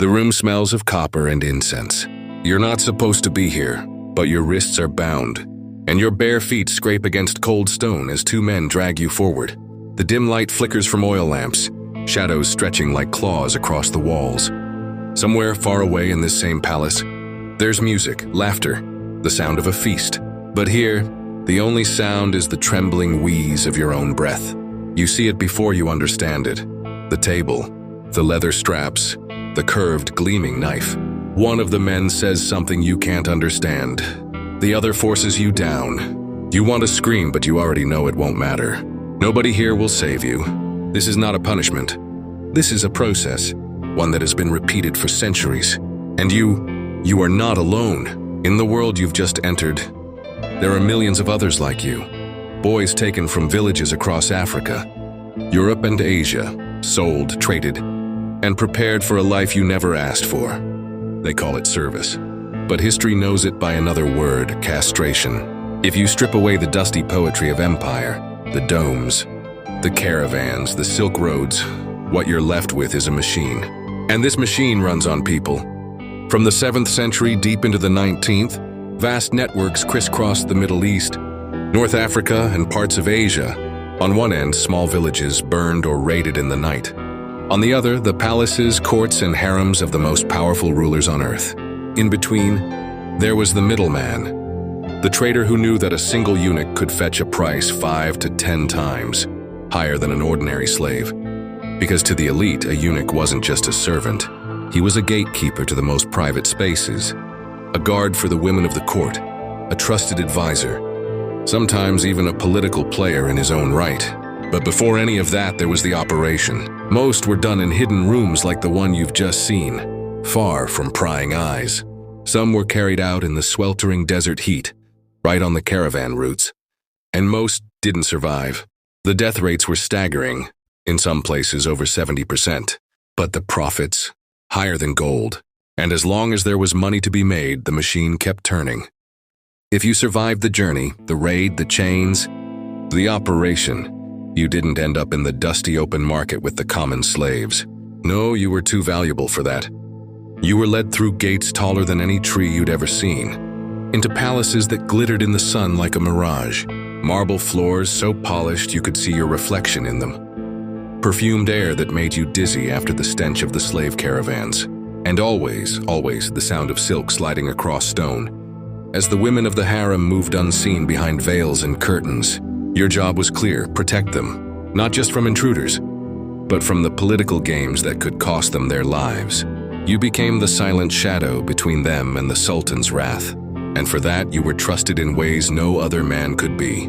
The room smells of copper and incense. You're not supposed to be here, but your wrists are bound, and your bare feet scrape against cold stone as two men drag you forward. The dim light flickers from oil lamps, shadows stretching like claws across the walls. Somewhere far away in this same palace, there's music, laughter, the sound of a feast. But here, the only sound is the trembling wheeze of your own breath. You see it before you understand it. The table, the leather straps, the curved, gleaming knife. One of the men says something you can't understand. The other forces you down. You want to scream, but you already know it won't matter. Nobody here will save you. This is not a punishment. This is a process, one that has been repeated for centuries. And you are not alone. In the world you've just entered, there are millions of others like you. Boys taken from villages across Africa, Europe and Asia, sold, traded, and prepared for a life you never asked for. They call it service. But history knows it by another word, castration. If you strip away the dusty poetry of empire, the domes, the caravans, the silk roads, what you're left with is a machine. And this machine runs on people. From the 7th century deep into the 19th, vast networks crisscrossed the Middle East, North Africa, and parts of Asia. On one end, small villages burned or raided in the night. On the other, the palaces, courts, and harems of the most powerful rulers on earth. In between, there was the middleman, the trader who knew that a single eunuch could fetch a price 5 to 10 times higher than an ordinary slave. Because to the elite, a eunuch wasn't just a servant. He was a gatekeeper to the most private spaces, a guard for the women of the court, a trusted advisor, sometimes even a political player in his own right. But before any of that, there was the operation. Most were done in hidden rooms like the one you've just seen, far from prying eyes. Some were carried out in the sweltering desert heat, right on the caravan routes. And most didn't survive. The death rates were staggering, in some places over 70%. But the profits, higher than gold. And as long as there was money to be made, the machine kept turning. If you survived the journey, the raid, the chains, the operation, you didn't end up in the dusty open market with the common slaves. No, you were too valuable for that. You were led through gates taller than any tree you'd ever seen, into palaces that glittered in the sun like a mirage, marble floors so polished you could see your reflection in them, perfumed air that made you dizzy after the stench of the slave caravans, and always the sound of silk sliding across stone. As the women of the harem moved unseen behind veils and curtains, your job was clear: protect them, not just from intruders, but from the political games that could cost them their lives. You became the silent shadow between them and the Sultan's wrath, and for that you were trusted in ways no other man could be.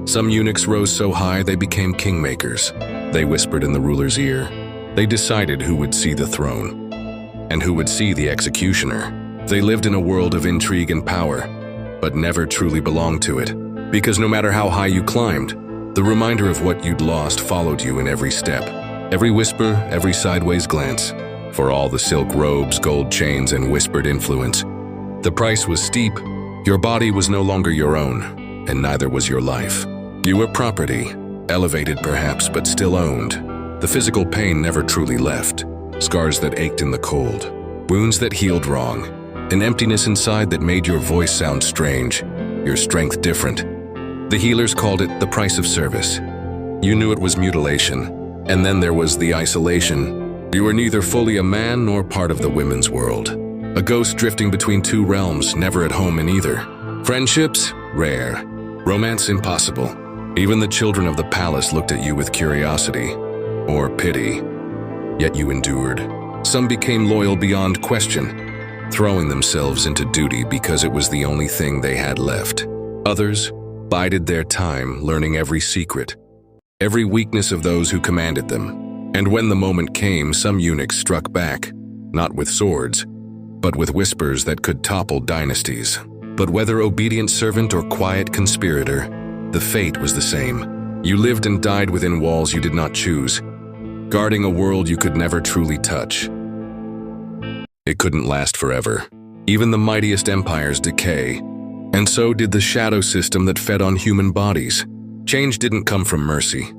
Some eunuchs rose so high they became kingmakers. They whispered in the ruler's ear. They decided who would see the throne, and who would see the executioner. They lived in a world of intrigue and power, but never truly belonged to it. Because no matter how high you climbed, the reminder of what you'd lost followed you in every step, every whisper, every sideways glance. For all the silk robes, gold chains, and whispered influence, the price was steep. Your body was no longer your own, and neither was your life. You were property, elevated perhaps, but still owned. The physical pain never truly left. Scars that ached in the cold, wounds that healed wrong, an emptiness inside that made your voice sound strange, your strength different. The healers called it the price of service. You knew it was mutilation. And then there was the isolation. You were neither fully a man nor part of the women's world. A ghost drifting between two realms, never at home in either. Friendships? Rare. Romance? Impossible. Even the children of the palace looked at you with curiosity, or pity. Yet you endured. Some became loyal beyond question, throwing themselves into duty because it was the only thing they had left. Others bided their time, learning every secret, every weakness of those who commanded them. And when the moment came, some eunuchs struck back, not with swords, but with whispers that could topple dynasties. But whether obedient servant or quiet conspirator, the fate was the same. You lived and died within walls you did not choose, guarding a world you could never truly touch. It couldn't last forever. Even the mightiest empires decay, and so did the shadow system that fed on human bodies. Change didn't come from mercy.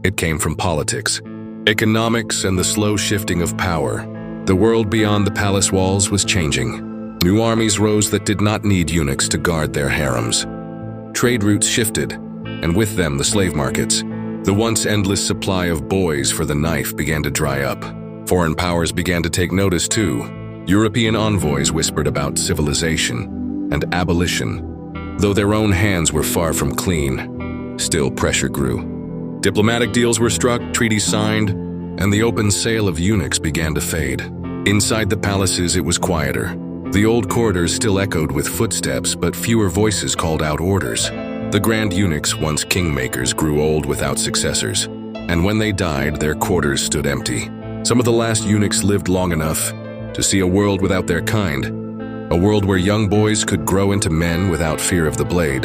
It came from politics, economics, and the slow shifting of power. The world beyond the palace walls was changing. New armies rose that did not need eunuchs to guard their harems. Trade routes shifted, and with them the slave markets. The once endless supply of boys for the knife began to dry up. Foreign powers began to take notice too. European envoys whispered about civilization and abolition. Though their own hands were far from clean, still pressure grew. Diplomatic deals were struck, treaties signed, and the open sale of eunuchs began to fade. Inside the palaces it was quieter. The old corridors still echoed with footsteps, but fewer voices called out orders. The grand eunuchs, once kingmakers, grew old without successors, and when they died, their quarters stood empty. Some of the last eunuchs lived long enough to see a world without their kind, a world where young boys could grow into men without fear of the blade.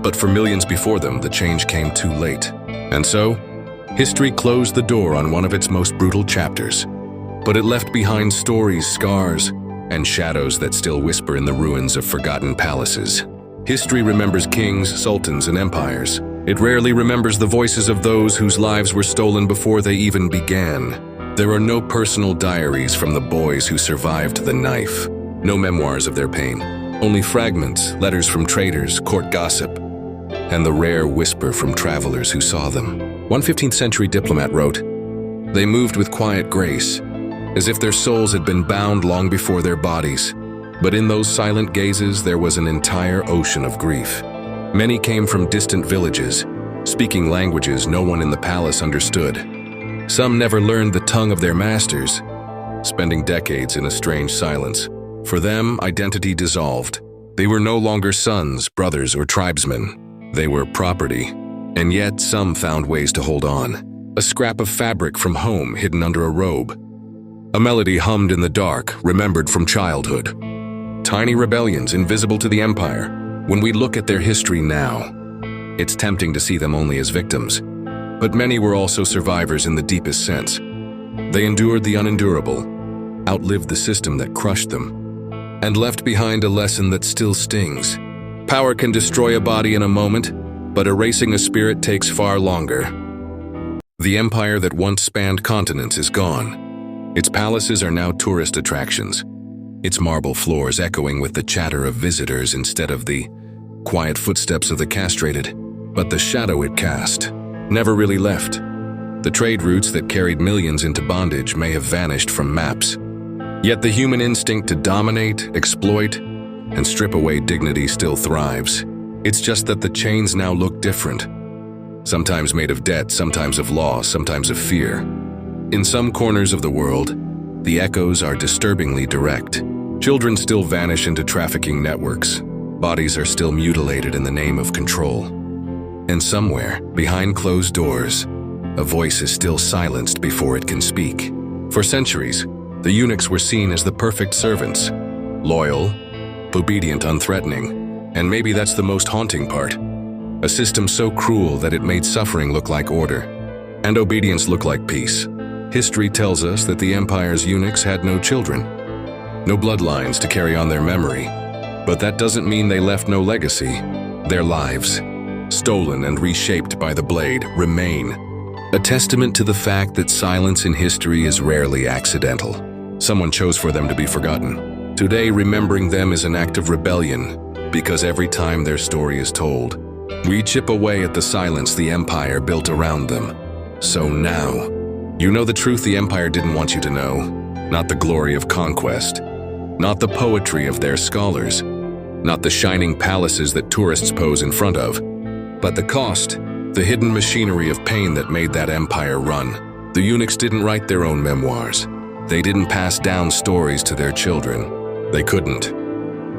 But for millions before them, the change came too late. And so, history closed the door on one of its most brutal chapters. But it left behind stories, scars, and shadows that still whisper in the ruins of forgotten palaces. History remembers kings, sultans, and empires. It rarely remembers the voices of those whose lives were stolen before they even began. There are no personal diaries from the boys who survived the knife, no memoirs of their pain, only fragments, letters from traders, court gossip, and the rare whisper from travelers who saw them. One 15th century diplomat wrote, "They moved with quiet grace, as if their souls had been bound long before their bodies. But in those silent gazes there was an entire ocean of grief. Many came from distant villages, speaking languages no one in the palace understood. Some never learned the tongue of their masters, spending decades in a strange silence. For them, identity dissolved. They were no longer sons, brothers, or tribesmen. They were property. And yet some found ways to hold on. A scrap of fabric from home hidden under a robe. A melody hummed in the dark, remembered from childhood. Tiny rebellions invisible to the empire. When we look at their history now, it's tempting to see them only as victims. But many were also survivors in the deepest sense. They endured the unendurable, outlived the system that crushed them, and left behind a lesson that still stings. Power can destroy a body in a moment, but erasing a spirit takes far longer. The empire that once spanned continents is gone. Its palaces are now tourist attractions, its marble floors echoing with the chatter of visitors instead of the quiet footsteps of the castrated. But the shadow it cast never really left. The trade routes that carried millions into bondage may have vanished from maps. Yet the human instinct to dominate, exploit, and strip away dignity still thrives. It's just that the chains now look different. Sometimes made of debt, sometimes of loss, sometimes of fear. In some corners of the world, the echoes are disturbingly direct. Children still vanish into trafficking networks. Bodies are still mutilated in the name of control. And somewhere, behind closed doors, a voice is still silenced before it can speak. For centuries, the eunuchs were seen as the perfect servants. Loyal, obedient, unthreatening. And maybe that's the most haunting part. A system so cruel that it made suffering look like order, and obedience look like peace. History tells us that the empire's eunuchs had no children, no bloodlines to carry on their memory. But that doesn't mean they left no legacy. Their lives, stolen and reshaped by the blade, remain. A testament to the fact that silence in history is rarely accidental. Someone chose for them to be forgotten. Today, remembering them is an act of rebellion, because every time their story is told, we chip away at the silence the empire built around them. So now, you know the truth the empire didn't want you to know. Not the glory of conquest. Not the poetry of their scholars. Not the shining palaces that tourists pose in front of. But the cost, the hidden machinery of pain that made that empire run. The eunuchs didn't write their own memoirs. They didn't pass down stories to their children. They couldn't.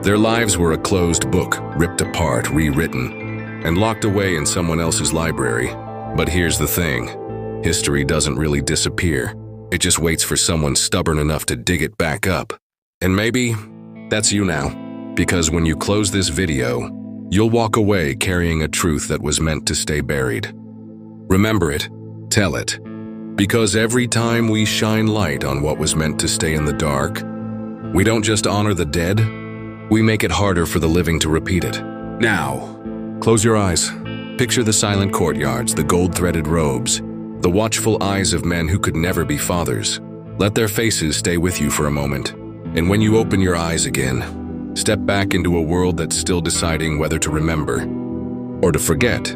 Their lives were a closed book, ripped apart, rewritten, and locked away in someone else's library. But here's the thing. History doesn't really disappear. It just waits for someone stubborn enough to dig it back up. And maybe that's you now. Because when you close this video, you'll walk away carrying a truth that was meant to stay buried. Remember it. Tell it. Because every time we shine light on what was meant to stay in the dark, we don't just honor the dead, we make it harder for the living to repeat it. Now, close your eyes. Picture the silent courtyards, the gold-threaded robes, the watchful eyes of men who could never be fathers. Let their faces stay with you for a moment, and when you open your eyes again, step back into a world that's still deciding whether to remember or to forget.